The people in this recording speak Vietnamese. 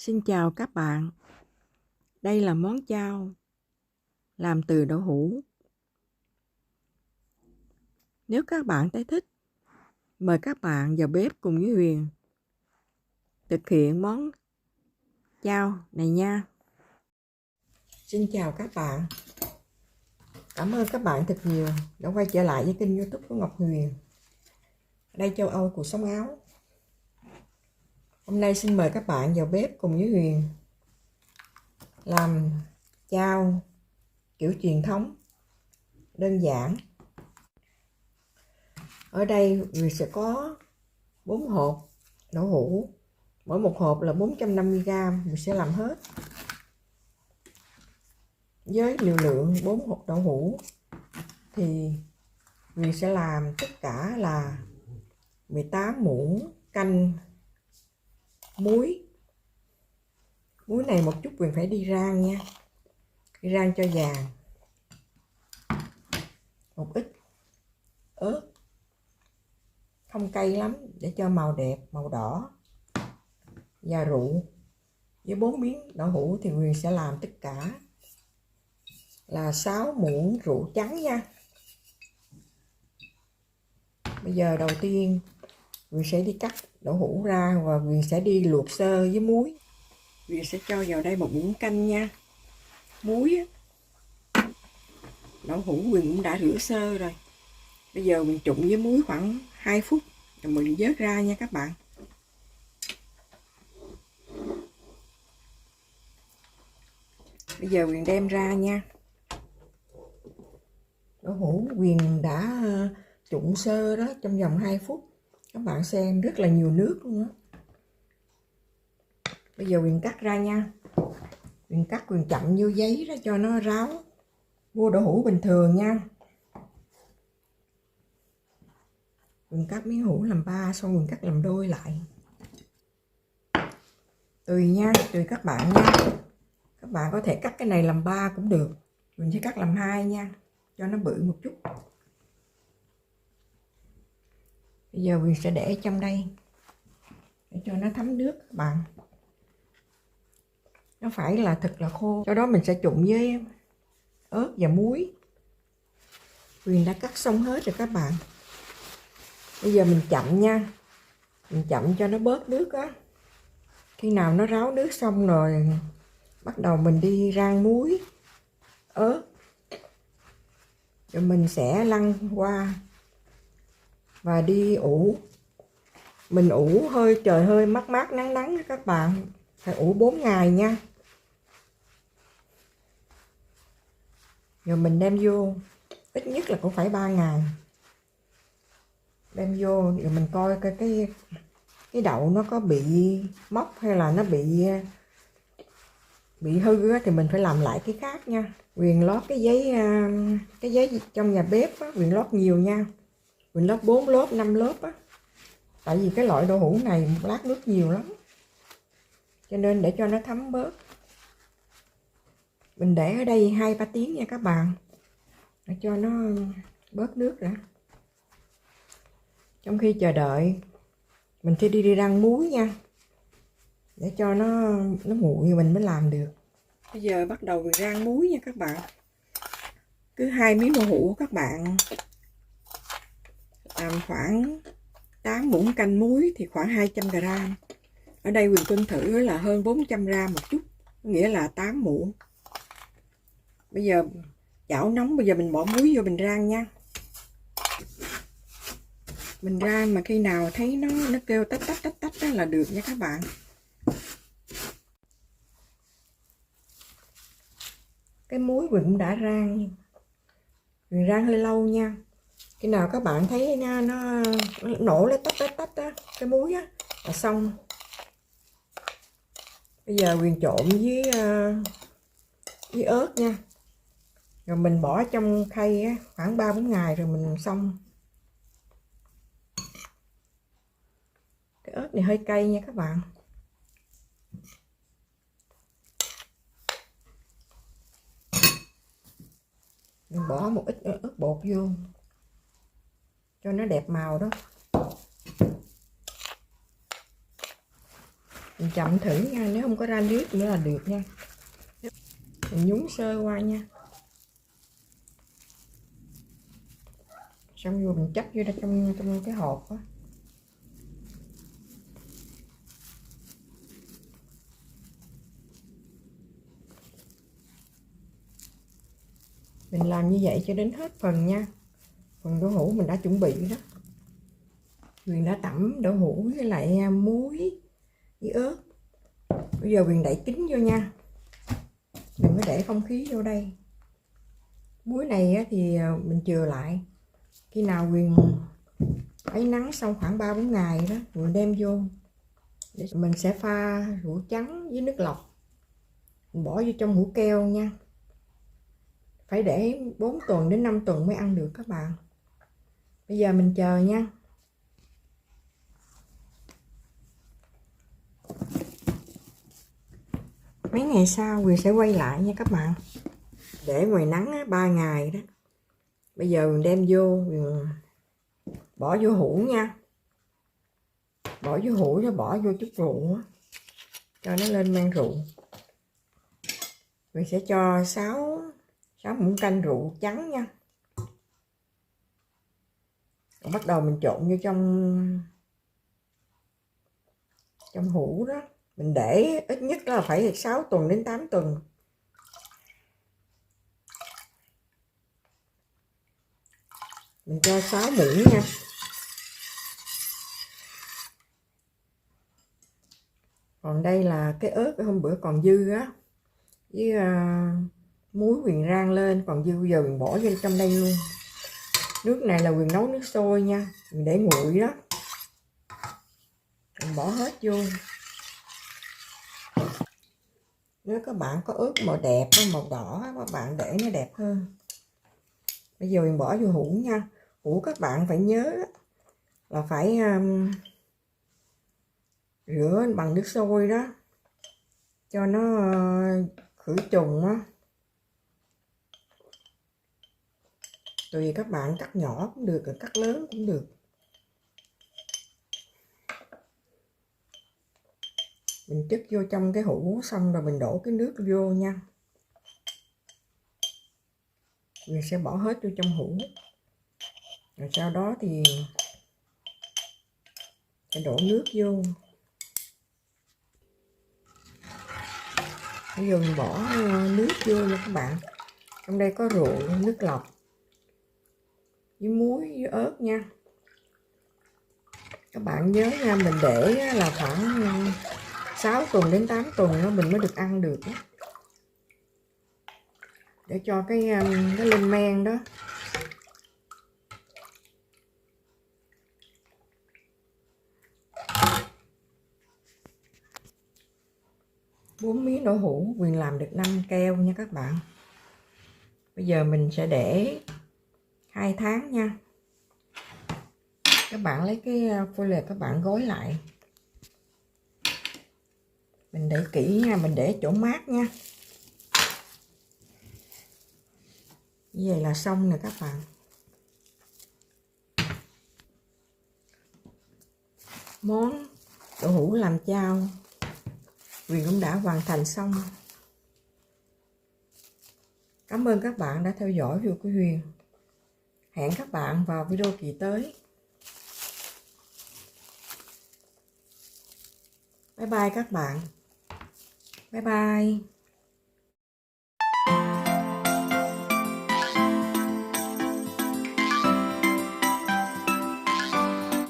Xin chào các bạn. Đây là món chao làm từ đậu hũ. Nếu các bạn thấy thích, mời các bạn vào bếp cùng với Huyền thực hiện món chao này nha. Xin chào các bạn. Cảm ơn các bạn thật nhiều đã quay trở lại với kênh YouTube của Ngọc Huyền. Đây châu Âu cuộc sống Áo. Hôm nay xin mời các bạn vào bếp cùng với Huyền làm chao kiểu truyền thống, đơn giản. Ở đây Huyền sẽ có 4 hộp đậu hũ, mỗi một hộp là 450g. Mình sẽ làm hết với liều lượng 4 hộp đậu hũ thì mình sẽ làm tất cả là 18 muỗng canh muối. Muối này một chút mình phải đi rang nha, đi rang cho vàng. Một ít ớt không cay lắm để cho màu đẹp, màu đỏ, và rượu. Với 4 miếng đậu hũ thì Huyền sẽ làm tất cả là 6 muỗng rượu trắng nha. Bây giờ đầu tiên Huyền sẽ đi cắt đậu hũ ra và Huyền sẽ đi luộc sơ với muối. Huyền sẽ cho vào đây 1 muỗng canh nha. Muối, đậu hũ Huyền cũng đã rửa sơ rồi. Bây giờ mình trụng với muối khoảng 2 phút rồi mình vớt ra nha các bạn. Bây giờ Huyền đem ra nha. Đậu hũ Huyền đã trụng sơ đó trong vòng 2 phút. Các bạn xem rất là nhiều nước luôn đó. Bây giờ Huyền cắt ra nha. Huyền cắt Huyền chậm vô giấy đó cho nó ráo. Mua đậu hũ bình thường nha. Huyền cắt miếng hũ làm 3, xong Huyền cắt làm đôi lại. Tùy nha, tùy các bạn nha. Các bạn có thể cắt cái này làm 3 cũng được. Huyền sẽ cắt làm 2 nha, cho nó bự một chút. Bây giờ Huyền sẽ để trong đây để cho nó thấm nước các bạn. Nó phải là thật là khô. Sau đó mình sẽ trụng với ớt và muối. Huyền đã cắt xong hết rồi các bạn. Bây giờ mình chậm nha. Mình chậm cho nó bớt nước á. Khi nào nó ráo nước xong rồi bắt đầu mình đi rang muối, ớt. Rồi mình sẽ lăn qua và đi ủ. Mình ủ hơi trời hơi mát mát nắng nắng đó các bạn. Phải ủ 4 ngày nha. Rồi mình đem vô, ít nhất là cũng phải 3 ngày. Đem vô rồi mình coi cái đậu nó có bị mốc hay là nó bị hư á, thì mình phải làm lại cái khác nha. Huyền lót cái giấy trong nhà bếp á, Huyền lót nhiều nha. Huyền lót 4 lớp 5 lớp á. Tại vì cái loại đậu hũ này một lát nước nhiều lắm, cho nên để cho nó thấm bớt mình để ở đây 2-3 tiếng nha các bạn, để cho nó bớt nước đã. Trong khi chờ đợi mình sẽ đi rang muối nha, để cho nó nguội mình mới làm được. Bây giờ bắt đầu mình rang muối nha các bạn. Cứ 2 miếng đậu hũ các bạn làm khoảng 8 muỗng canh muối thì khoảng 200g. Ở đây Huyền cân thử là hơn 400g một chút, nghĩa là 8 muỗng. Bây giờ chảo nóng, bây giờ mình bỏ muối vô mình rang nha. Mình rang mà khi nào thấy nó kêu tách tách đó là được nha các bạn. Cái muối Huyền cũng đã rang, Huyền rang hơi lâu nha. Khi nào các bạn thấy nó nổ lên tách á, cái muối á là xong. Bây giờ Huyền trộn với ớt nha. Rồi mình bỏ trong khay á, khoảng 3-4 ngày rồi mình xong. Cái ớt này hơi cay nha các bạn. Mình bỏ một ít ớt bột vô cho nó đẹp màu đó. Mình chậm thử nha, nếu không có ra nước nữa là được nha. Mình nhúng sơ qua nha. Xong rồi mình chắc vô trong cái hộp á. Mình làm như vậy cho đến hết phần nha. Phần đậu hũ mình đã chuẩn bị đó. Huyền đã tẩm đậu hũ với lại muối với ớt. Bây giờ Huyền đậy kín vô nha. Đừng có để không khí vô đây. Muối này thì mình chừa lại. Khi nào Huyền ấy nắng xong khoảng 3-4 ngày đó, Huyền đem vô. Mình sẽ pha rượu trắng với nước lọc. Mình bỏ vô trong hũ keo nha. Phải để 4 tuần đến 5 tuần mới ăn được các bạn. Bây giờ mình chờ nha. Mấy ngày sau Huyền sẽ quay lại nha các bạn. Để ngoài nắng 3 ngày đó. Bây giờ mình đem vô, Huyền bỏ vô hũ nha. Bỏ vô hũ rồi bỏ vô chút rượu cho nó lên men rượu. Mình sẽ cho 6 muỗng canh rượu trắng nha. Rồi bắt đầu mình trộn vô trong hũ đó. Mình để ít nhất là phải 6 tuần đến 8 tuần. Mình cho 6 muỗng nha. Còn đây là cái ớt hôm bữa còn dư á. Với muối Huyền rang lên còn dư, giờ Huyền bỏ vô trong đây luôn. Nước này là Huyền nấu nước sôi nha. Mình để nguội đó. Mình bỏ hết vô. Nếu các bạn có ớt màu đẹp, màu đỏ, các bạn để nó đẹp hơn. Bây giờ mình bỏ vô hũ nha. Hũ các bạn phải nhớ là phải rửa bằng nước sôi đó. Cho nó khử trùng á. Tùy các bạn cắt nhỏ cũng được, cắt lớn cũng được. Mình chất vô trong cái hũ xong rồi mình đổ cái nước vô nha. Mình sẽ bỏ hết vô trong hũ. Rồi sau đó thì sẽ đổ nước vô. Bây giờ mình bỏ nước vô nha các bạn. Trong đây có rượu, nước lọc với muối với ớt nha. Các bạn nhớ nha, mình để là khoảng 6 tuần đến 8 tuần nó mình mới được ăn được đó. Để cho cái lên men đó. 4 miếng đậu hũ Huyền làm được 5 keo nha các bạn. Bây giờ mình sẽ để 2 tháng nha. Các bạn lấy cái foil các bạn gói lại. Mình để kỹ nha, mình để chỗ mát nha. Như vậy là xong nè các bạn. Món đậu hũ làm chao Huyền cũng đã hoàn thành xong. Cảm ơn các bạn đã theo dõi video của Huyền. Hẹn các bạn vào video kỳ tới. Bye bye các bạn. Bye bye.